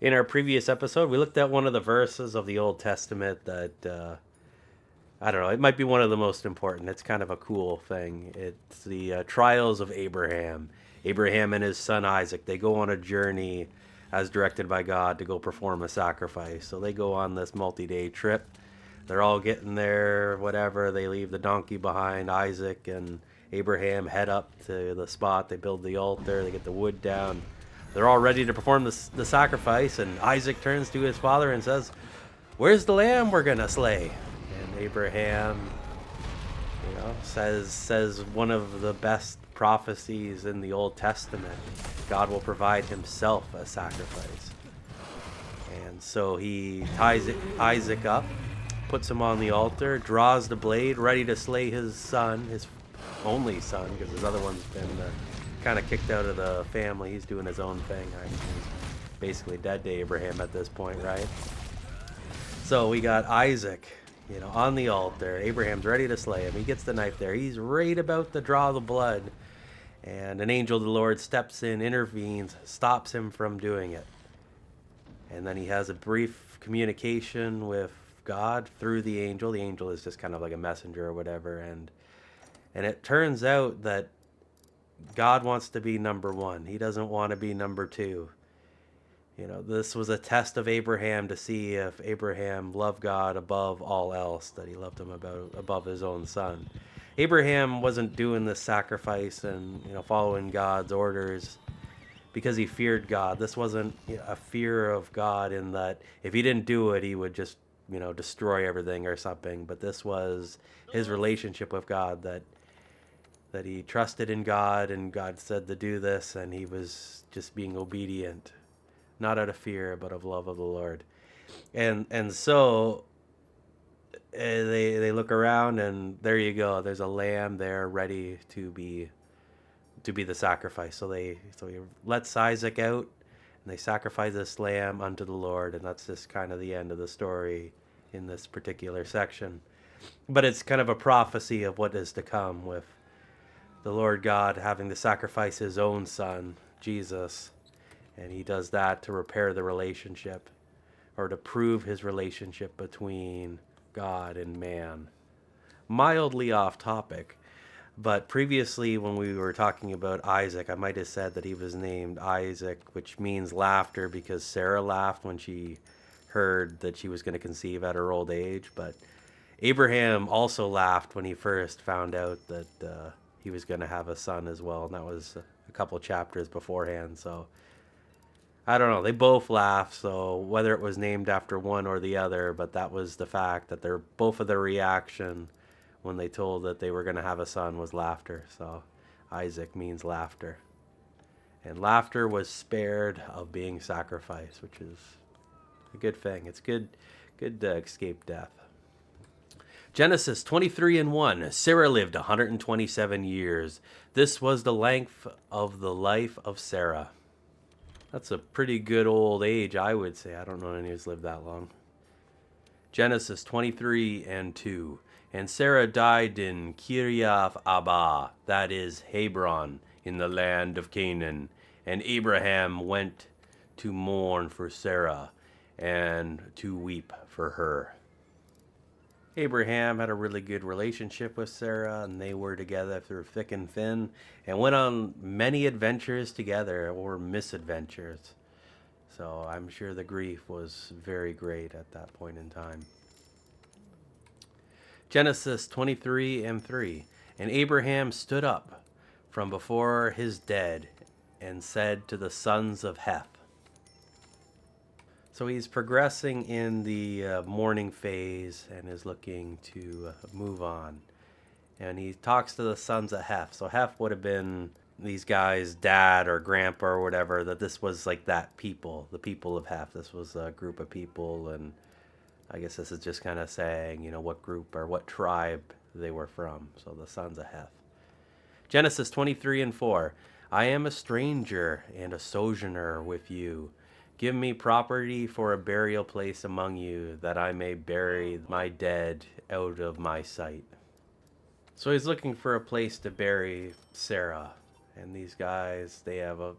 In our previous episode, we looked at one of the verses of the Old Testament that I don't know. It might be one of the most important. It's kind of a cool thing. It's the trials of Abraham. Abraham and his son Isaac. They go on a journey as directed by God to go perform a sacrifice. So they go on this multi-day trip. They're all getting there, whatever. They leave the donkey behind. Isaac and Abraham head up to the spot. They build the altar. They get the wood down. They're all ready to perform the sacrifice. And Isaac turns to his father and says, "Where's the lamb we're going to slay?" And Abraham, says one of the best prophecies in the Old Testament. God will provide himself a sacrifice. And so he ties Isaac up, puts him on the altar, draws the blade, ready to slay his son, his only son, because his other one's been kind of kicked out of the family. He's doing his own thing. He's basically dead to Abraham at this point, right? So we got Isaac, on the altar. Abraham's ready to slay him. He gets the knife there. He's right about to draw the blood. And an angel of the Lord steps in, intervenes, stops him from doing it. And then he has a brief communication with God through the angel. The angel is just kind of like a messenger or whatever. And it turns out that God wants to be number one. He doesn't want to be number two. This was a test of Abraham to see if Abraham loved God above all else, that he loved him above his own son. Abraham wasn't doing this sacrifice and following God's orders because he feared God. This wasn't a fear of God in that if he didn't do it, he would just destroy everything or something. But this was his relationship with God, that he trusted in God and God said to do this, and he was just being obedient. Not out of fear, but of love of the Lord. And so they look around, and there you go. There's a lamb there ready to be the sacrifice. So he lets Isaac out, and they sacrifice this lamb unto the Lord, and that's just kind of the end of the story in this particular section. But it's kind of a prophecy of what is to come, with the Lord God having to sacrifice his own son, Jesus. And he does that to repair the relationship, or to prove his relationship between God and man. Mildly off topic, but previously when we were talking about Isaac, I might have said that he was named Isaac, which means laughter, because Sarah laughed when she heard that she was going to conceive at her old age. But Abraham also laughed when he first found out that he was going to have a son as well, and that was a couple chapters beforehand. So I don't know. They both laughed, so whether it was named after one or the other, but that was the fact that both of their reaction when they told that they were going to have a son was laughter. So Isaac means laughter. And laughter was spared of being sacrificed, which is a good thing. It's good to escape death. Genesis 23:1. Sarah lived 127 years. This was the length of the life of Sarah. That's a pretty good old age, I would say. I don't know anyone who's lived that long. Genesis 23:2. And Sarah died in Kiriath Abba, that is Hebron, in the land of Canaan. And Abraham went to mourn for Sarah and to weep for her. Abraham had a really good relationship with Sarah, and they were together through thick and thin, and went on many adventures together, or misadventures. So I'm sure the grief was very great at that point in time. Genesis 23:3. And Abraham stood up from before his dead and said to the sons of Heth. So he's progressing in the mourning phase and is looking to move on. And he talks to the sons of Heth. So Heth would have been these guys' dad or grandpa or whatever, that this was like that people, the people of Heth. This was a group of people, and I guess this is just kind of saying, what group or what tribe they were from. So the sons of Heth. Genesis 23:4. I am a stranger and a sojourner with you. Give me property for a burial place among you, that I may bury my dead out of my sight. So he's looking for a place to bury Sarah. And these guys, they have a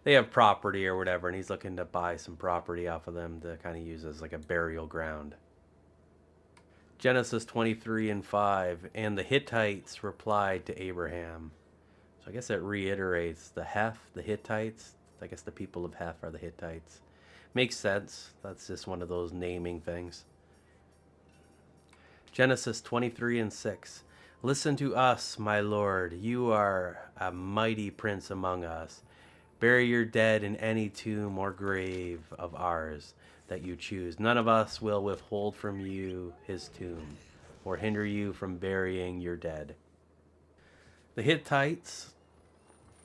they have property or whatever, and he's looking to buy some property off of them to kind of use as like a burial ground. Genesis 23 and 5, and the Hittites replied to Abraham. So I guess it reiterates the Heth, the Hittites. I guess the people of Heth are the Hittites. Makes sense. That's just one of those naming things. Genesis 23 and 6. Listen to us, my Lord. You are a mighty prince among us. Bury your dead in any tomb or grave of ours that you choose. None of us will withhold from you his tomb or hinder you from burying your dead. The Hittites,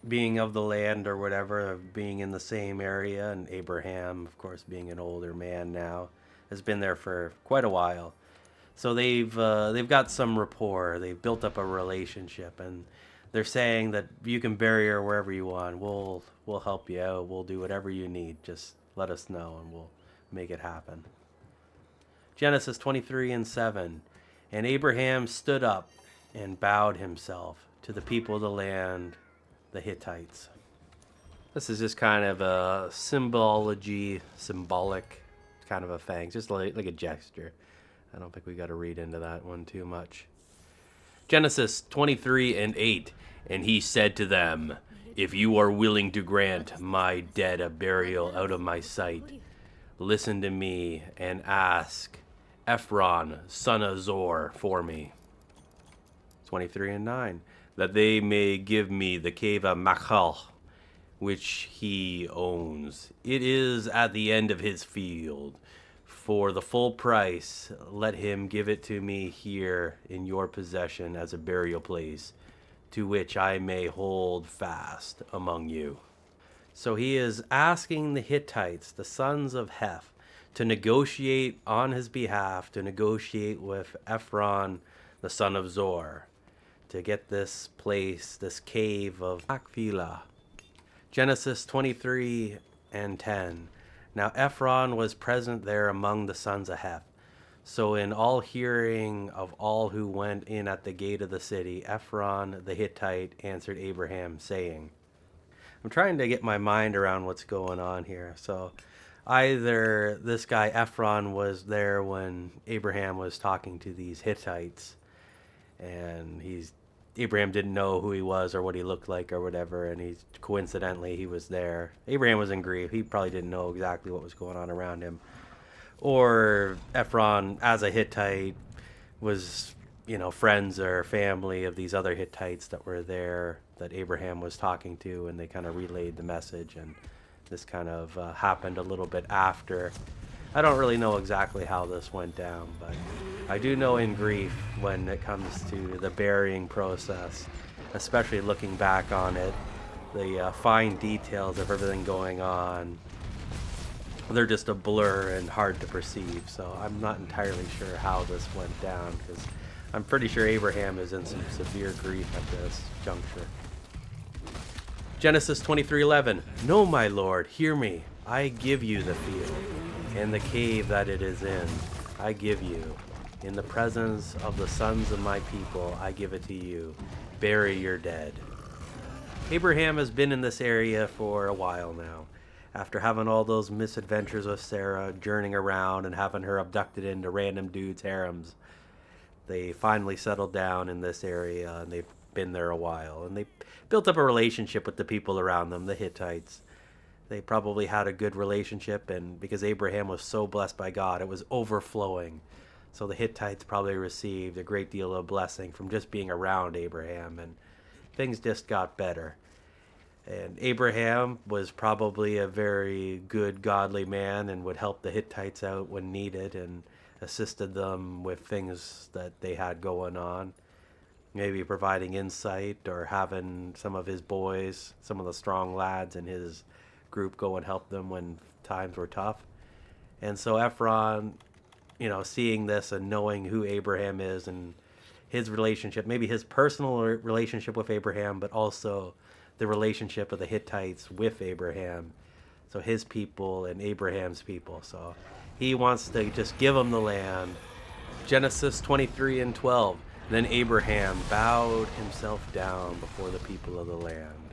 being of the land or whatever, being in the same area, and Abraham, of course, being an older man now, has been there for quite a while. So they've got some rapport. They've built up a relationship, and they're saying that you can bury her wherever you want. We'll help you out. We'll do whatever you need. Just let us know, and we'll make it happen. Genesis 23 and 7. And Abraham stood up and bowed himself to the people of the land, the Hittites. This is just kind of a symbolic kind of a thing, just like a gesture. I don't think we got to read into that one too much. Genesis 23 and 8. And he said to them, if you are willing to grant my dead a burial out of my sight, listen to me and ask Ephron, son of Zor, for me. 23 and 9. That they may give me the cave of Machal, which he owns. It is at the end of his field. For the full price, let him give it to me here in your possession as a burial place, to which I may hold fast among you. So he is asking the Hittites, the sons of Heth, to negotiate on his behalf, to negotiate with Ephron, the son of Zor, to get this place, this cave of Machpelah. Genesis 23 and 10. Now Ephron was present there among the sons of Heth. So in all hearing of all who went in at the gate of the city, Ephron the Hittite answered Abraham, saying, I'm trying to get my mind around what's going on here. So either this guy Ephron was there when Abraham was talking to these Hittites, and Abraham didn't know who he was or what he looked like or whatever, and coincidentally he was there. Abraham was in grief. He probably didn't know exactly what was going on around him. Or Ephron, as a Hittite, was, friends or family of these other Hittites that were there that Abraham was talking to, and they kind of relayed the message, and this kind of happened a little bit after. I don't really know exactly how this went down, but I do know in grief, when it comes to the burying process, especially looking back on it, the fine details of everything going on, they're just a blur and hard to perceive. So I'm not entirely sure how this went down, because I'm pretty sure Abraham is in some severe grief at this juncture. Genesis 23:11. No, my Lord, hear me. I give you the field and the cave that it is in. I give you. In the presence of the sons of my people, I give it to you. Bury your dead. Abraham has been in this area for a while now. After having all those misadventures with Sarah, journeying around and having her abducted into random dudes' harems, they finally settled down in this area, and they've been there a while. And they built up a relationship with the people around them, the Hittites. They probably had a good relationship, and because Abraham was so blessed by God, it was overflowing. So the Hittites probably received a great deal of blessing from just being around Abraham, and things just got better. And Abraham was probably a very good, godly man and would help the Hittites out when needed and assisted them with things that they had going on. Maybe providing insight or having some of his boys, some of the strong lads in his group, go and help them when times were tough. And so Ephron, seeing this and knowing who Abraham is and his relationship, maybe his personal relationship with Abraham, but also the relationship of the Hittites with Abraham, so his people and Abraham's people. So he wants to just give them the land. Genesis 23:12. Then Abraham bowed himself down before the people of the land.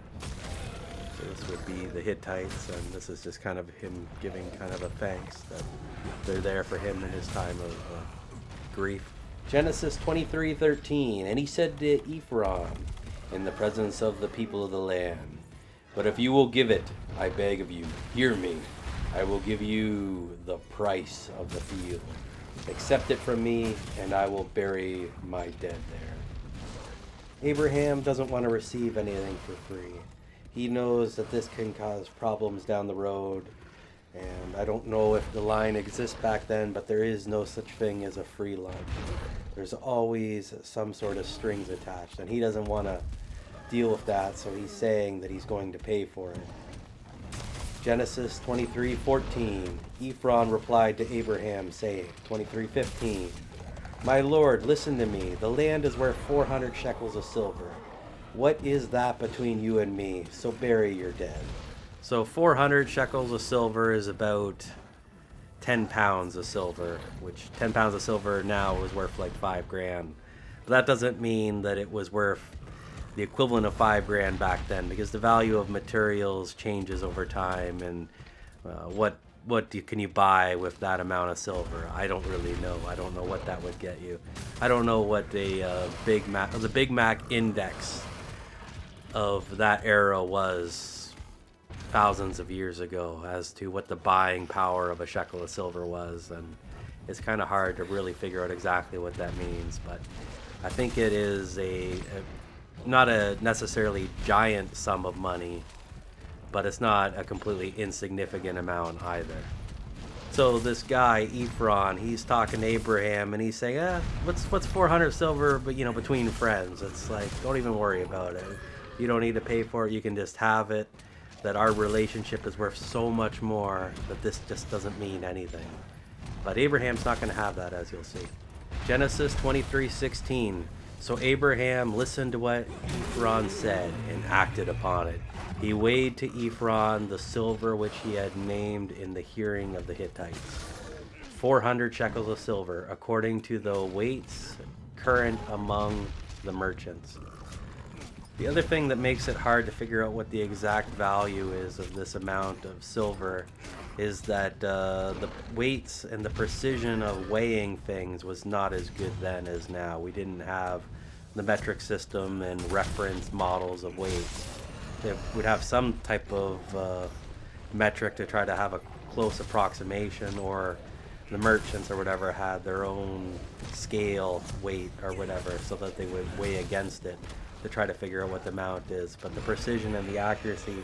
So This would be the Hittites, and this is just kind of him giving kind of a thanks that they're there for him in his time of grief. Genesis 23:13, and he said to Ephron, in the presence of the people of the land, but if you will give it, I beg of you, hear me, I will give you the price of the field. Accept it from me, and I will bury my dead there. Abraham doesn't want to receive anything for free. He knows that this can cause problems down the road, and I don't know if the line exists back then, but there is no such thing as a free lunch. There's always some sort of strings attached, and he doesn't want to deal with that, so he's saying that he's going to pay for it. Genesis 23:14, Ephron replied to Abraham, saying, 23:15, my lord, listen to me. The land is worth 400 shekels of silver. What is that between you and me? So bury your dead. So 400 shekels of silver is about 10 pounds of silver, which 10 pounds of silver now is worth like 5 grand. But that doesn't mean that it was worth the equivalent of 5 grand back then, because the value of materials changes over time, and can you buy with that amount of silver? I don't really know. I don't know what that would get you. I don't know what the Big Mac index of that era was thousands of years ago as to what the buying power of a shekel of silver was, and it's kind of hard to really figure out exactly what that means, but I think it is not a necessarily giant sum of money, but it's not a completely insignificant amount either. So this guy Ephron, he's talking to Abraham, and he's saying, what's 400 silver, but between friends? It's like, don't even worry about it. You don't need to pay for it. You can just have it. That our relationship is worth so much more that this just doesn't mean anything. But Abraham's not going to have that, as you'll see. Genesis 23:16. So Abraham listened to what Ephron said and acted upon it. He weighed to Ephron the silver which he had named in the hearing of the Hittites, 400 shekels of silver, according to the weights current among the merchants. The other thing that makes it hard to figure out what the exact value is of this amount of silver is that the weights and the precision of weighing things was not as good then as now. We didn't have the metric system and reference models of weights. They would have some type of metric to try to have a close approximation, or the merchants or whatever had their own scale weight or whatever, so that they would weigh against it to try to figure out what the amount is. But the precision and the accuracy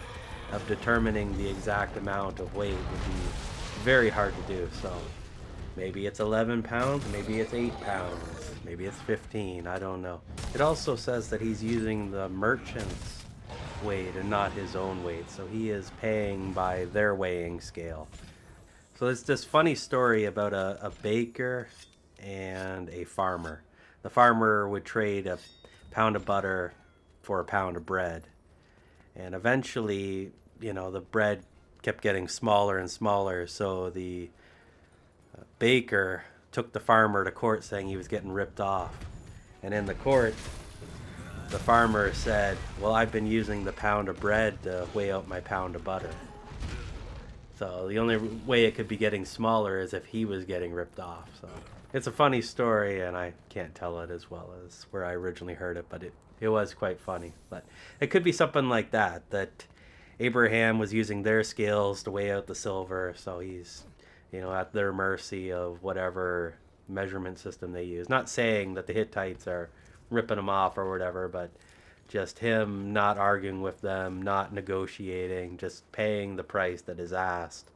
of determining the exact amount of weight would be very hard to do. So maybe it's 11 pounds, maybe it's 8 pounds, maybe it's 15, I don't know. It also says that he's using the merchant's weight and not his own weight, so he is paying by their weighing scale. So it's this funny story about a baker and a farmer. The farmer would trade a pound of butter for a pound of bread, and eventually the bread kept getting smaller and smaller, so the baker took the farmer to court saying he was getting ripped off. And in the court, the farmer said, well, I've been using the pound of bread to weigh out my pound of butter. So the only way it could be getting smaller is if he was getting ripped off. So it's a funny story, and I can't tell it as well as where I originally heard it, but it was quite funny. But it could be something like that Abraham was using their scales to weigh out the silver, so he's at their mercy of whatever measurement system they use. Not saying that the Hittites are ripping him off or whatever, but just him not arguing with them, not negotiating, just paying the price that is asked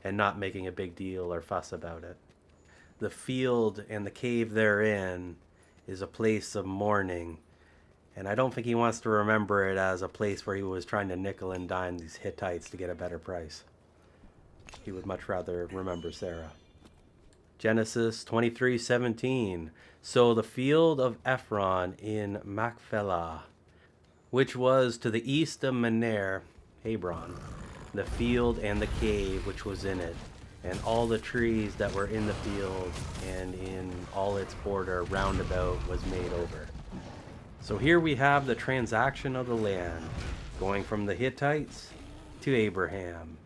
and not making a big deal or fuss about it. The field and the cave therein is a place of mourning, and I don't think he wants to remember it as a place where he was trying to nickel and dime these Hittites to get a better price. He would much rather remember Sarah. Genesis 23:17. So the field of Ephron in Machpelah, which was to the east of Menor, Hebron, the field and the cave which was in it, and all the trees that were in the field and in all its border round about was made over. So here we have the transaction of the land, going from the Hittites to Abraham.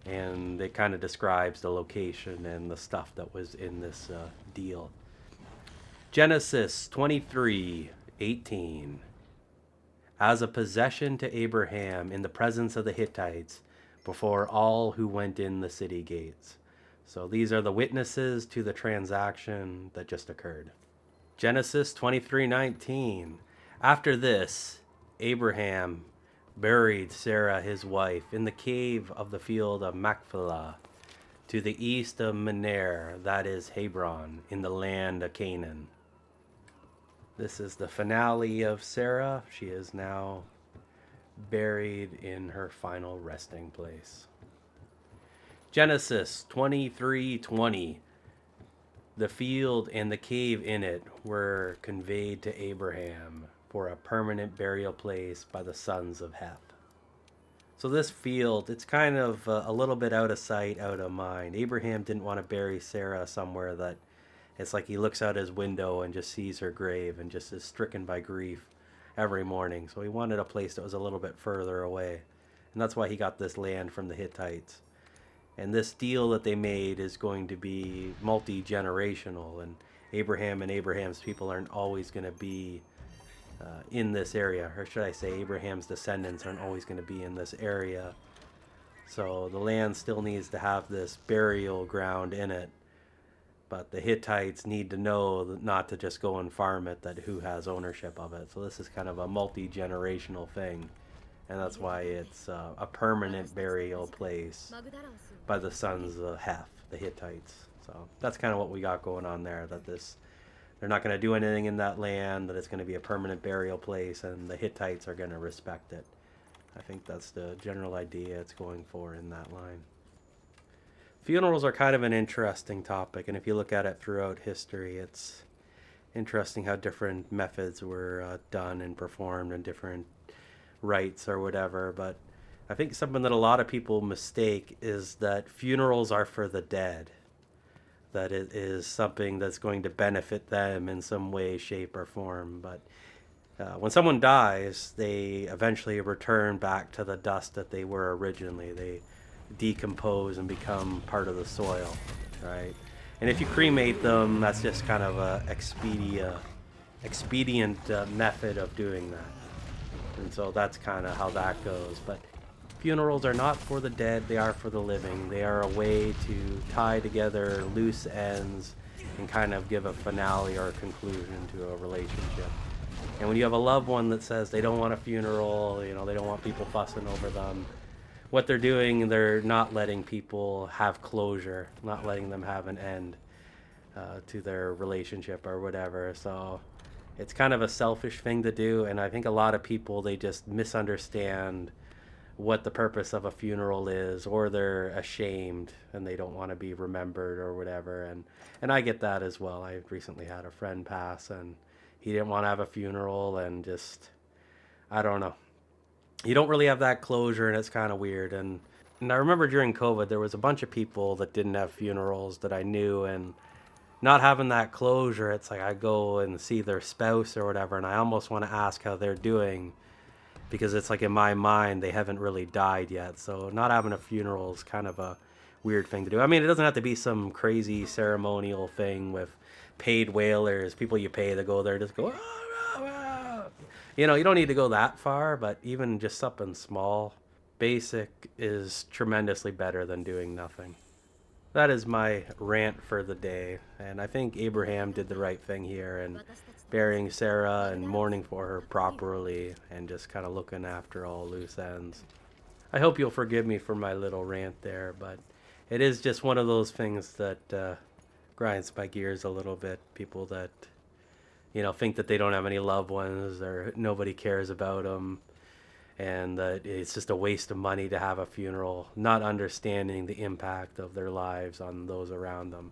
And it kind of describes the location and the stuff that was in this deal. Genesis 23:18. As a possession to Abraham in the presence of the Hittites, before all who went in the city gates. So these are the witnesses to the transaction that just occurred. Genesis 23:19. After this, Abraham buried Sarah his wife in the cave of the field of Machpelah, to the east of Menor, that is Hebron, in the land of Canaan. This is the finale of Sarah. She is now buried in her final resting place. Genesis 23:20. The field and the cave in it were conveyed to Abraham for a permanent burial place by the sons of Heth. So this field, it's kind of a little bit out of sight, out of mind. Abraham didn't want to bury Sarah somewhere that it's like he looks out his window and just sees her grave and just is stricken by grief every morning. So he wanted a place that was a little bit further away. And that's why he got this land from the Hittites. And this deal that they made is going to be multi-generational. And Abraham's people aren't always going to be in this area. Or should I say Abraham's descendants aren't always going to be in this area. So the land still needs to have this burial ground in it. But the Hittites need to know not to just go and farm it, that who has ownership of it. So this is kind of a multi-generational thing. And that's why it's a permanent burial place by the sons of Heth, the Hittites. So that's kind of what we got going on there, that they're not going to do anything in that land, that it's going to be a permanent burial place, and the Hittites are going to respect it. I think that's the general idea it's going for in that line. Funerals are kind of an interesting topic, and if you look at it throughout history, it's interesting how different methods were done and performed and different rites or whatever. But I think something that a lot of people mistake is that funerals are for the dead, that it is something that's going to benefit them in some way, shape, or form. But when someone dies, they eventually return back to the dust that they were originally. They decompose and become part of the soil, right? And if you cremate them, that's just kind of a expedient method of doing that. And so that's kind of how that goes. But funerals are not for the dead, they are for the living. They are a way to tie together loose ends and kind of give a finale or a conclusion to a relationship. And when you have a loved one that says they don't want a funeral, they don't want people fussing over them, what they're doing, they're not letting people have closure, not letting them have an end to their relationship or whatever. So it's kind of a selfish thing to do, and I think a lot of people, they just misunderstand what the purpose of a funeral is, or they're ashamed and they don't want to be remembered or whatever. And I get that as well. I recently had a friend pass, and he didn't want to have a funeral, and just, I don't know. You don't really have that closure, and it's kind of weird. And I remember during COVID, there was a bunch of people that didn't have funerals that I knew, and not having that closure, it's like I go and see their spouse or whatever, and I almost want to ask how they're doing, because it's like in my mind, they haven't really died yet. So not having a funeral is kind of a weird thing to do. I mean, it doesn't have to be some crazy ceremonial thing with paid wailers, people you pay to go there, just go, you don't need to go that far, but even just something small, basic, is tremendously better than doing nothing. That is my rant for the day, and I think Abraham did the right thing here and burying Sarah and mourning for her properly and just kind of looking after all loose ends. I hope you'll forgive me for my little rant there, but it is just one of those things that grinds my gears a little bit. People that think that they don't have any loved ones or nobody cares about them, and that it's just a waste of money to have a funeral, not understanding the impact of their lives on those around them.